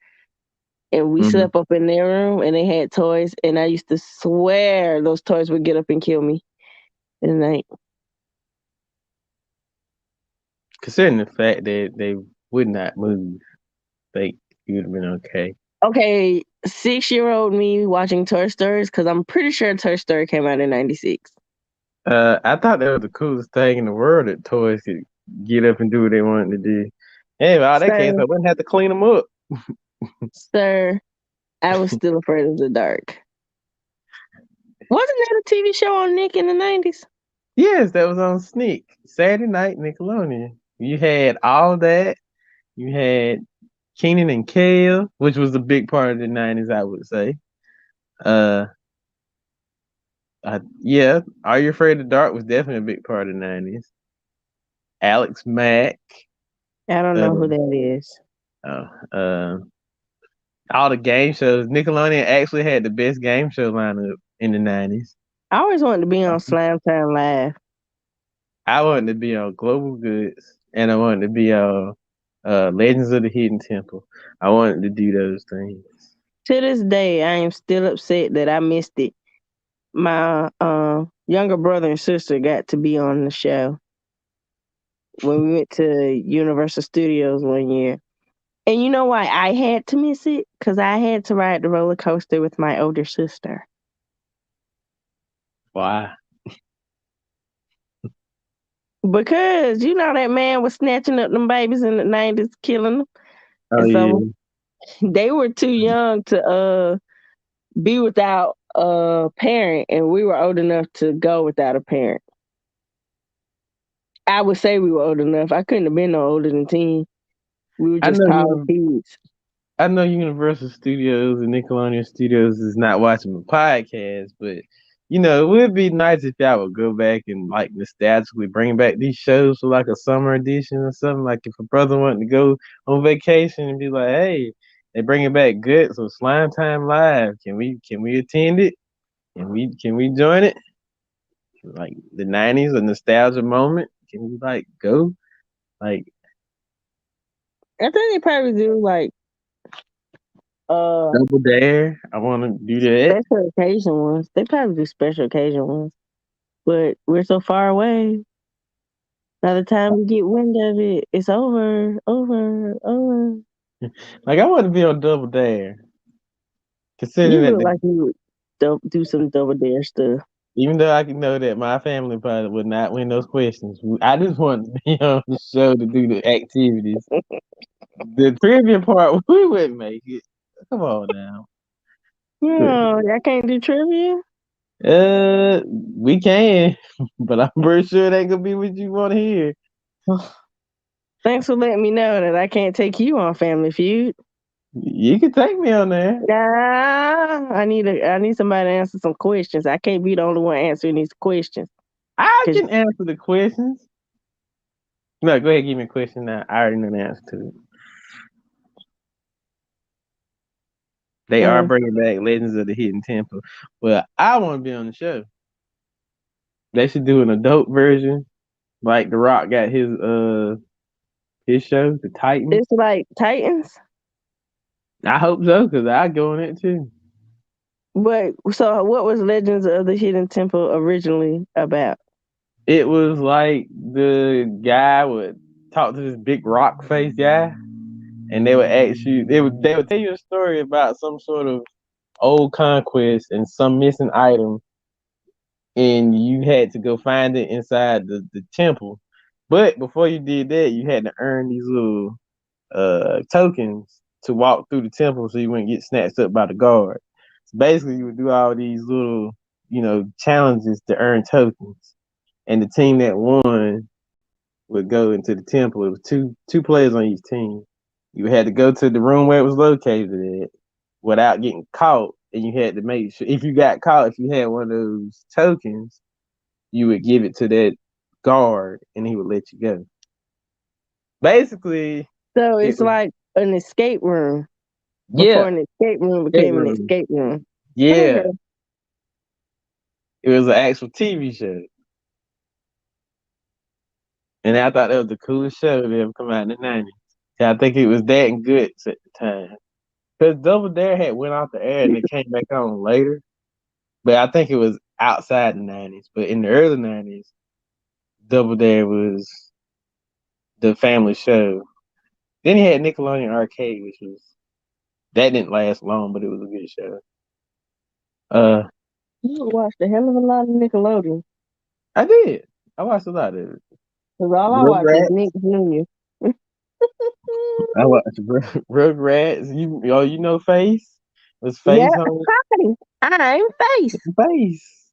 And we Hmm. slept up in their room and they had toys and I used to swear those toys would get up and kill me in the night. Considering the fact that they would not move, think you would have been okay. Okay, 6-year-old me watching Toy Stories because I'm pretty sure Toy Story came out in '96. I thought that was the coolest thing in the world that toys could get up and do what they wanted to do. Hey, all that case, Sir, I wouldn't have to clean them up. sir, I was still afraid of the dark. Wasn't there a TV show on Nick in the '90s? Yes, that was on Sneak Saturday night Nickelodeon. You had all that. You had Keenan and Kel, which was a big part of the 90s, I would say. Uh, yeah, Are You Afraid of the Dark was definitely a big part of the 90s. Alex Mack. I don't Uh, know who that is. uh, uh, all the game shows. Nickelodeon actually had the best game show lineup in the 90s. I always wanted to be on Slam Time Live. I wanted to be on Global Goods and I wanted to be on Legends of the Hidden Temple. I wanted to do those things. To this day, I am still upset that I missed it. My younger brother and sister got to be on the show when we went to Universal Studios one year. And you know why I had to miss it? Because I had to ride the roller coaster with my older sister. Why? Because you know that man was snatching up them babies in the 90s, killing them. Oh And yeah. so they were too young to be without a parent, and we were old enough to go without a parent. I would say we were old enough. I couldn't have been no older than 10. We were I just know tall you. kids. I know Universal Studios and Nickelodeon Studios is not watching the podcast, but it would be nice if y'all would go back and like nostalgically bring back these shows for like a summer edition or something. Like if a brother wanted to go on vacation and be like, "Hey, they bringing back Guts or Slime Time Live. Can we attend it? Can we join it? Like the '90s, a nostalgia moment. Can we like go? Like I think they probably do like uh Double Dare? I want to do that. special occasion ones. They probably do special occasion ones. But we're so far away. By the time we get wind of it, it's over, over, over. Like I want to be on Double Dare. You Considering that, look like you would do some double dare stuff. even though I can know that my family probably would not win those questions, I just want to be on the show to do the activities. The trivia part, we wouldn't make it. Come on now. No, I can't do trivia. We can, but I'm pretty sure it ain't gonna be what you want to hear. Thanks for letting me know that I can't take you on Family Feud. You can take me on there. Nah, I need somebody to answer some questions. I can't be the only one answering these questions. I 'Cause can answer the questions. No, go ahead, give me a question now. I already know the answer to it. They are uh, bringing back Legends of the Hidden Temple, but I want to be on the show. They should do an adult version, like The Rock got his show, The Titans. it's like Titans. I hope so, cause I go on it too. But so, what was Legends of the Hidden Temple originally about? It was like the guy would talk to this big rock face guy, and they would ask you. They would tell you a story about some sort of old conquest and some missing item, and you had to go find it inside the temple. But before you did that, you had to earn these little tokens to walk through the temple so you wouldn't get snatched up by the guard. So basically, you would do all these little, challenges to earn tokens, and the team that won would go into the temple. It was two players on each team. You had to go to the room where it was located at without getting caught, and you had to make sure if you got caught, if you had one of those tokens, you would give it to that guard, and he would let you go. Basically, So it it's was like an escape room yeah, before an escape room escape became an room. escape room. Yeah, Okay. it was an actual TV show, and I thought that was the coolest show that ever come out in the '90s. I think it was that and Goods at the time. Because Double Dare had went off the air and it came back on later, but I think it was outside the '90s. But in the early '90s, Double Dare was the family show. Then he had Nickelodeon Arcade, which was that didn't last long, but it was a good show. Uh, You watched a hell of a lot of Nickelodeon. I did. I watched a lot of it. Because all I watch is Rugrats. Nick Jr. I watched Rugrats. You know Face? Was Yeah, Face on hi. I'm Face. Face?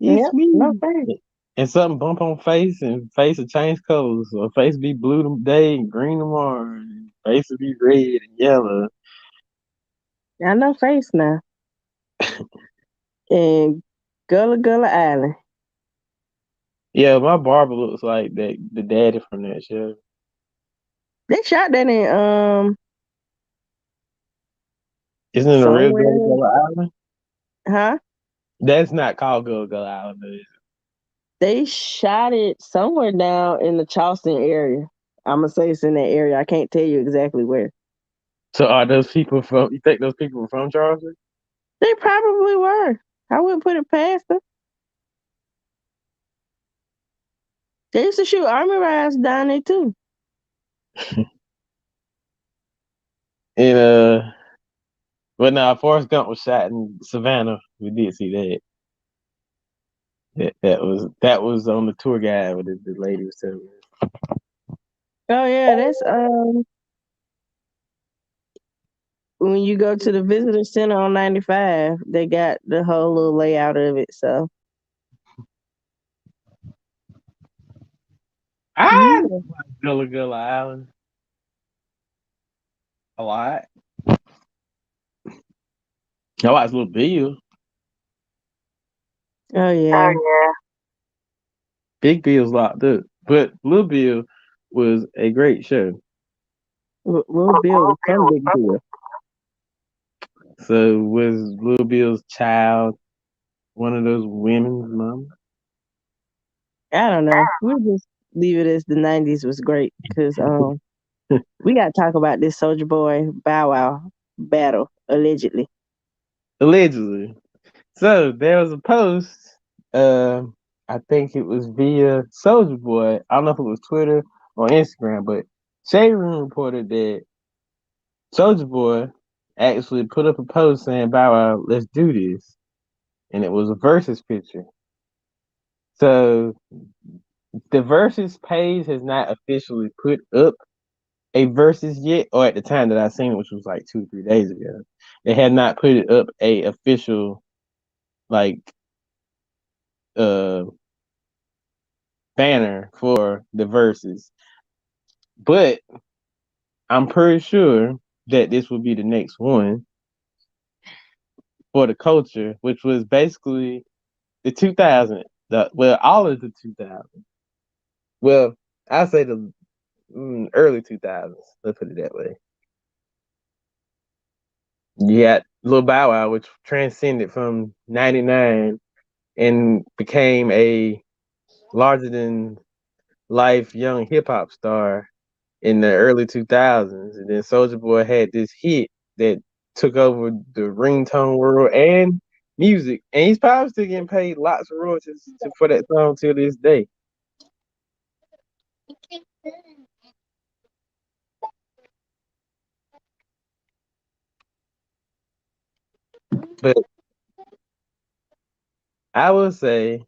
It's Yep, no me. face. And something bump on Face and Face will change colors. So Face be blue today and green tomorrow. And Face will be red and yellow. I know Face now. And Gullah Gullah Island. Yeah, my barber looks like that the daddy from that show. They shot that in Isn't it a real Gullah somewhere. Gullah Island? Huh? That's not called Gullah Gullah Island. They shot it somewhere down in the Charleston area. I'm gonna say it's in that area. I can't tell you exactly where. So are those people from? You think those people were from Charleston? They probably were. I wouldn't put it past them. They used to shoot army rifles down there too. And but now Forrest Gump was shot in Savannah. We did see that. That was on the tour guide. What the lady was telling me. Oh yeah, that's when you go to the visitor center on 95, they got the whole little layout of it. So I yeah. Gullah Gullah Island a lot. I watched Little Bill. Oh yeah. Big Bill's locked up, but Little Bill was a great show. Little Bill was some big deal. So was Little Bill's child one of those women's mom? I don't know. We'll just leave it as the 90s was great because we got to talk about this Soldier Boy Bow Wow battle allegedly. Allegedly. So there was a post. Uh, I think it was via Soldier Boy. I don't know if it was Twitter or Instagram, but Shade Room reported that Soldier Boy actually put up a post saying, "Bow Wow, let's do this," and it was a versus picture. So the versus page has not officially put up a versus yet, or at the time that I seen it, which was like 2 or 3 days ago, they had not put it up a official like uh banner for the verses. But I'm pretty sure that this will be the next one for the culture, which was basically the 2000, all of the 2000. Well, I say the early 2000s. Let's put it that way. You got Lil Bow Wow, which transcended from '99 and became a larger than life young hip hop star in the early 2000s. And then Soulja Boy had this hit that took over the ringtone world and music. And he's probably still getting paid lots of royalties for that song till this day. But I would say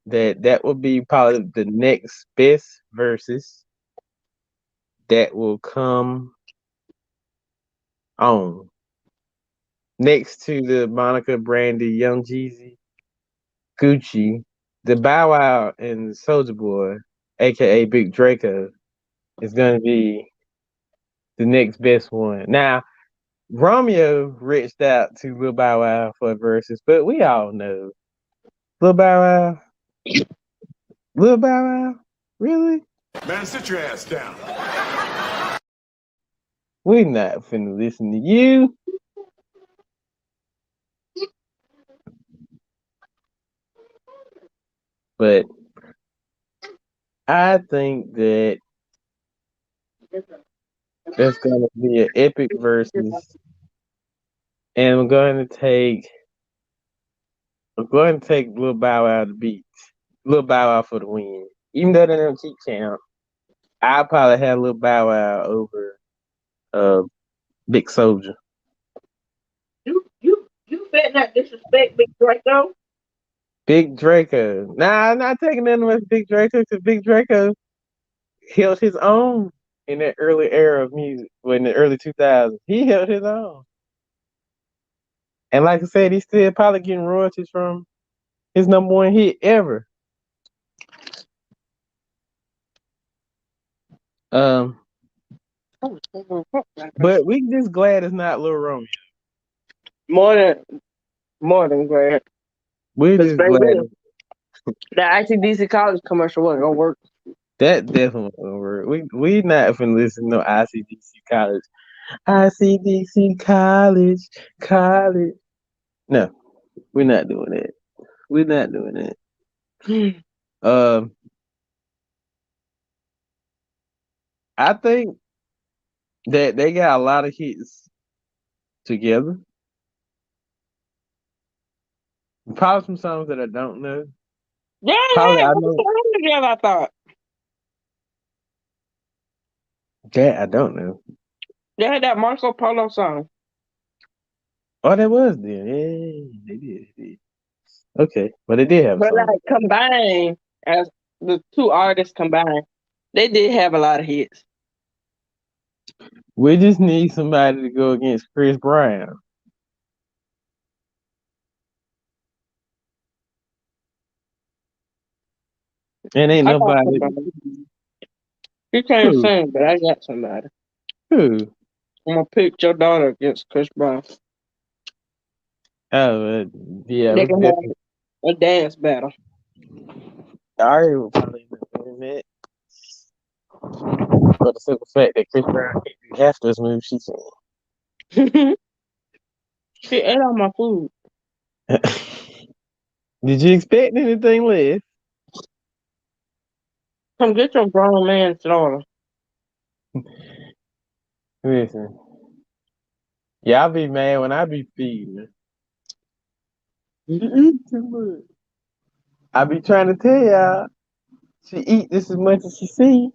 that that would be probably the next best verses that will come on. Next to the Monica Brandy, Young Jeezy, Gucci, the Bow Wow and Soulja Boy, aka Big Draco, is gonna be the next best one. Now, Romeo reached out to Lil Bow Wow for verses, but we all know Lil Bow Wow, Lil Bow Wow, really? Man, sit your ass down. We not finna listen to you. But I think that that's gonna be an epic versus, and I'm going to take Lil Bow Wow to beat Lil Bow Wow for the win. Even though they don't keep count, I'll probably have Lil Bow Wow over uh Big Soldier. You better not disrespect Big Draco. Big Draco. Nah, I'm not taking nothing with Big Draco because Big Draco held his own in that early era of music, in the early 2000s. He held his own. And like I said, he's still probably getting royalties from his number one hit ever. Um, but we just glad it's not Lil Romeo. More than great. We're Because just glad baby, the ICDC college commercial wasn't gonna work. that definitely won't work. We not finna listen to no ICDC college. ICDC college. No, we're not doing that. We're not doing that. Um, I think that they got a lot of hits together. Probably some songs that I don't know. They Probably ain't had I one know song together, I thought. that I don't know. They had that Marco Polo song. Oh, that was then. Yeah, they did. Okay, but they did have a But song. like combined, as the two artists combined, they did have a lot of hits. We just need somebody to go against Chris Brown. And ain't I got nobody somebody. You can't who sing, but I got somebody. who. I'm gonna pick your daughter against Chris Brown. Oh, yeah, They we can definitely. have a dance battle. I will probably end up doing that for the simple fact that Chris Brown can't do half those moves she She ate all my food. can. Did you expect anything less? Come get your grown man's daughter. Listen, yeah, I be mad when I be feeding her. You eat too much. I be trying to tell y'all she eat just as much as she see,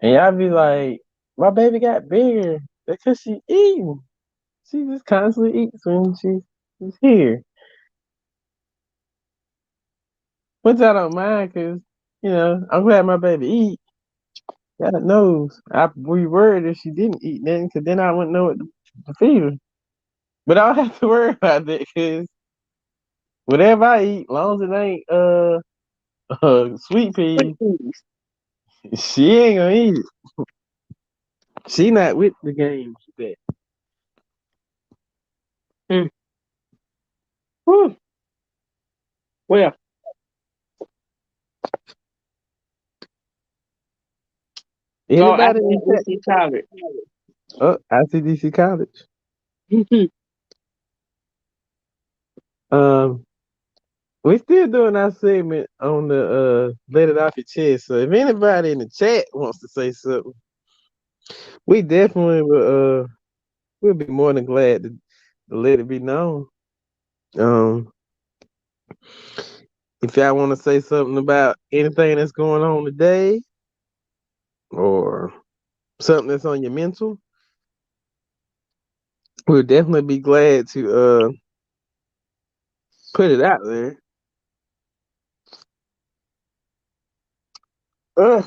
and y'all be like, my baby got bigger because she eating. She just constantly eats when she's here. Which I don't mind because, I'm glad my baby eat. God knows. I'd be worried if she didn't eat nothing because then I wouldn't know what to feed her. But I don't have to worry about that because whatever I eat, long as it ain't sweet peas, she ain't gonna eat it. She not with the game. That Mm. Whew. Well, go anybody in the ICDC college. ICDC College. Um, we still doing our segment on the let it off your chest. So if anybody in the chat wants to say something, we definitely will we'll be more than glad to let it be known. Um, if y'all want to say something about anything that's going on today or something that's on your mental, we'll definitely be glad to put it out there. Uh,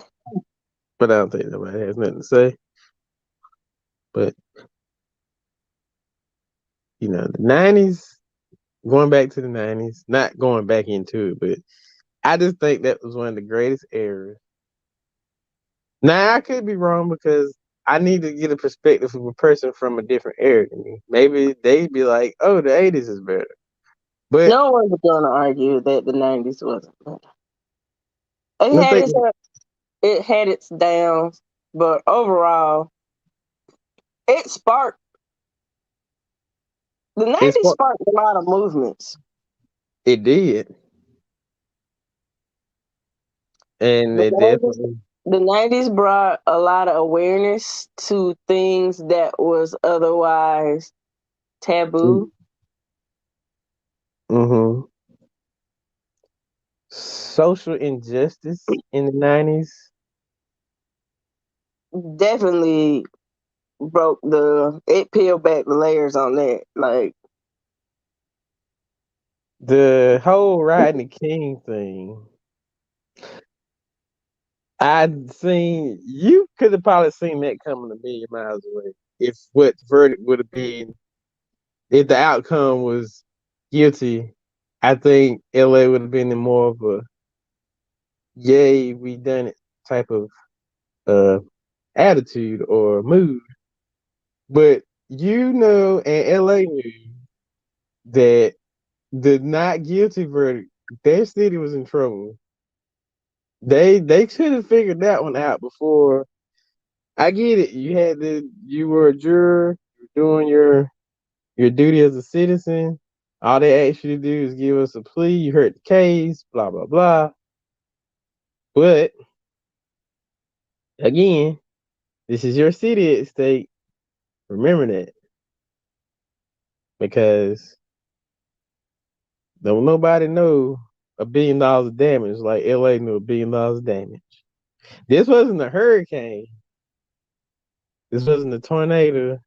but I don't think nobody has nothing to say. But the '90s, going back to the '90s, not going back into it, but I just think that was one of the greatest eras. Now I could be wrong because I need to get a perspective of a person from a different era than me. Maybe they'd be like, "Oh, the '80s is better," but No one was gonna argue that the '90s wasn't better. It I had think its downs, but overall, it sparked the it's '90s what sparked a lot of movements. it did, and The it '90s, definitely. the '90s brought a lot of awareness to things that was otherwise taboo. Mm-hmm. Social injustice in the '90s. Definitely it peeled back the layers on that. Like, The whole riding the king thing. I'd seen you could have probably seen that coming a million miles away. If what the verdict would have been, if the outcome was guilty, I think LA would have been in more of a yay, we done it type of uh attitude or mood. But and LA knew that the not guilty verdict, their city was in trouble. They should have figured that one out before. I get it. You were a juror, you were doing your duty as a citizen. All they asked you to do is give us a plea. You heard the case, blah blah blah. But Again, this is your city at stake. Remember that. Because don't nobody know $1 billion of damage like LA knew $1 billion of damage. This wasn't a hurricane. This wasn't a tornado.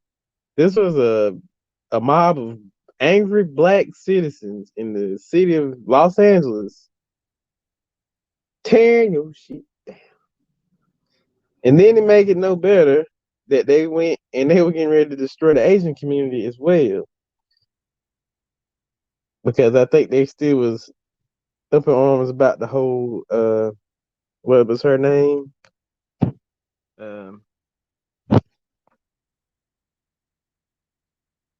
This was a mob of angry black citizens in the city of Los Angeles tearing your shit down. And then to make it no better, that they went and they were getting ready to destroy the Asian community as well. Because I think they still was up in arms about the whole what was her name? Um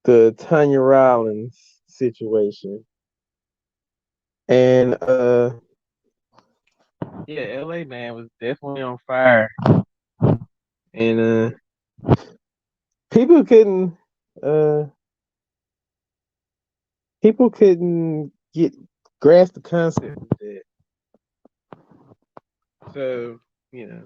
the Tanya Rollins situation. And yeah, LA man was definitely on fire. And people couldn't uh people couldn't get grasp the concept of that. So, you know.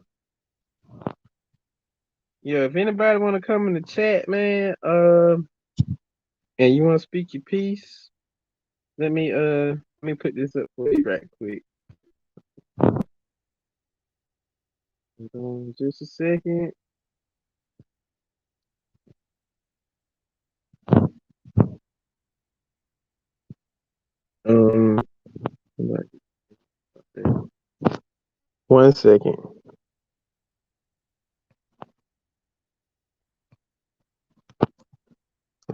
Yeah, if anybody wanna come in the chat, man, and you wanna speak your piece, let me put this up for you right quick. Just a second. Um, 1 second.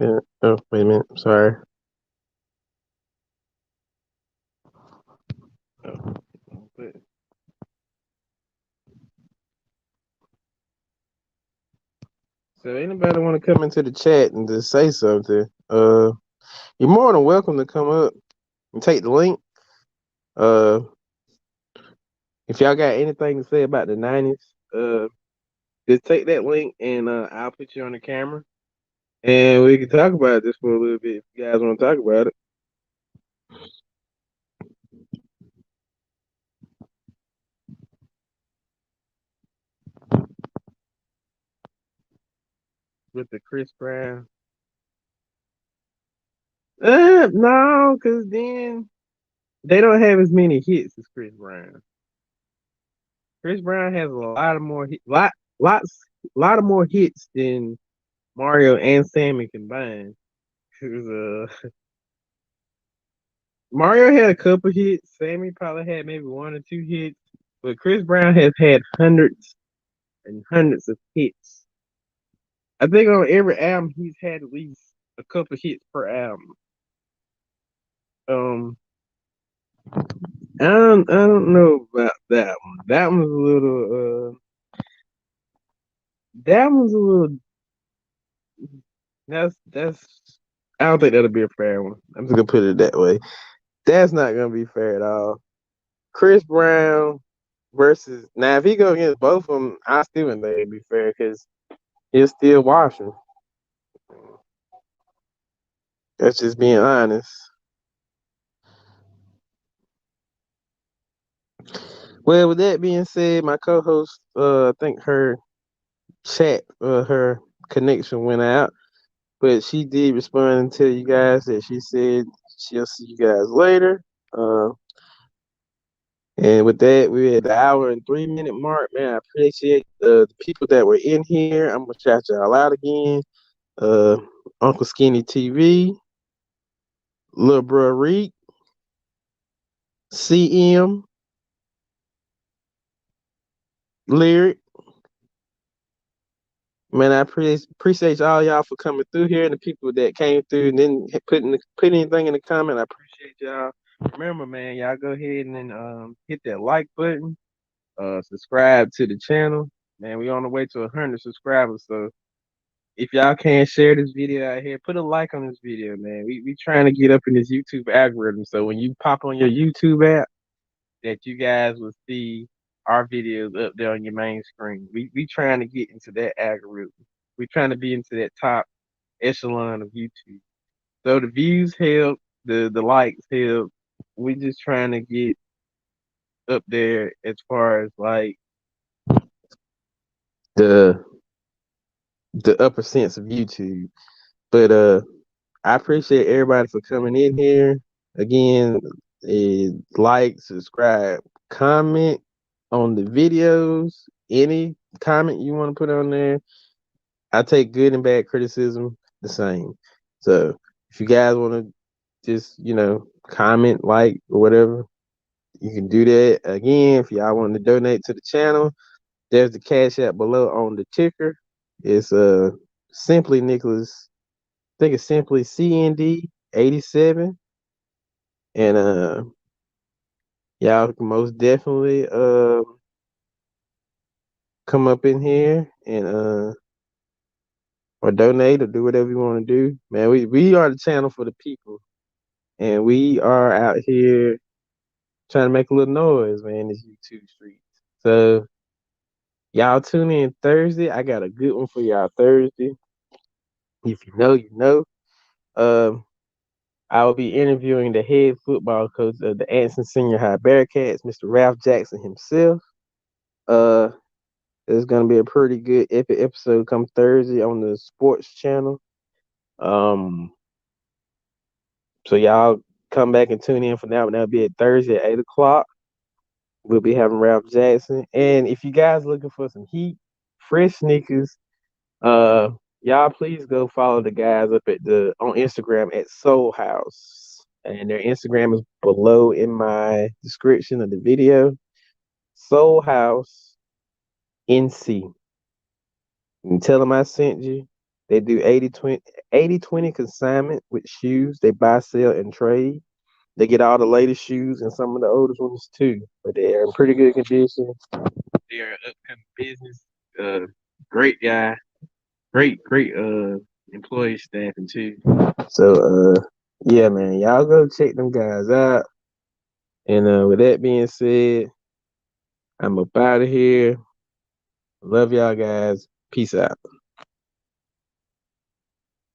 Yeah. Oh, wait a minute. Sorry. Oh, so anybody want to come into the chat and just say something? You're more than welcome to come up and take the link. If y'all got anything to say about the '90s, just take that link and I'll put you on the camera and we can talk about this for a little bit if you guys want to talk about it. With the Chris Brown. No, because then they don't have as many hits as Chris Brown. Chris Brown has a lot of more lot of more hits than Mario and Sammy combined. 'Cause, Mario had a couple hits. Sammy probably had maybe 1 or 2 hits, but Chris Brown has had hundreds and hundreds of hits. I think on every album he's had at least a couple hits per album. I don't know about that one. That one's a little that's I don't think that'll be a fair one. I'm just gonna put it that way. That's not gonna be fair at all. Chris Brown versus now if he go against both of them, I still wouldn't think it'd be fair because he'll still wash him. That's just being honest. Well, with that being said, my co-host, I think her her connection went out, but she did respond and tell you guys that she said she'll see you guys later. And with that, we're at the hour and 3 minute mark. Man, I appreciate the people that were in here. I'm gonna shout y'all out again. Uh, Uncle Skinny TV, Lil Bro Reek, CM, Lyric. Man, I appreciate all y'all for coming through here and the people that came through and then put anything in the comment. I appreciate y'all. Remember, man, y'all go ahead and hit that like button. Subscribe to the channel. Man, we on the way to 100 subscribers. So if y'all can share this video out here, put a like on this video, man. We trying to get up in this YouTube algorithm. So when you pop on your YouTube app, that you guys will see our videos up there on your main screen. We trying to get into that algorithm. We trying to be into that top echelon of YouTube. So the views help, the likes help. We just trying to get up there as far as like the upper sense of YouTube. But I appreciate everybody for coming in here. Again, like, subscribe, comment on the videos. Any comment you want to put on there, I take good and bad criticism the same. So if you guys want to just, comment, like, or whatever, you can do that. Again, if y'all want to donate to the channel, there's the Cash App below on the ticker. It's simply Nicholas. I think it's simply CND87. And y'all can most definitely come up in here and or donate or do whatever you want to do. Man, we are the channel for the people. And we are out here trying to make a little noise, man, this YouTube streets. So y'all tune in Thursday. I got a good one for y'all Thursday. If you know, you know. I will be interviewing the head football coach of the Anson Senior High Bearcats, Mr. Ralph Jackson himself. It's gonna be a pretty good epic episode come Thursday on the sports channel. So y'all come back and tune in for that one. That'll be at Thursday at 8 o'clock. We'll be having Ralph Jackson. And if you guys looking for some heat, fresh sneakers, y'all please go follow the guys up on Instagram at Soul House. And their Instagram is below in my description of the video. Soul House NC. And tell them I sent you. They do 80/20 consignment with shoes. They buy, sell, and trade. They get all the latest shoes and some of the oldest ones too. But they are in pretty good condition. They are upcoming business. Great guy. Great employee staffing too. So yeah, man, y'all go check them guys out. And with that being said, I'm up out of here. Love y'all guys. Peace out.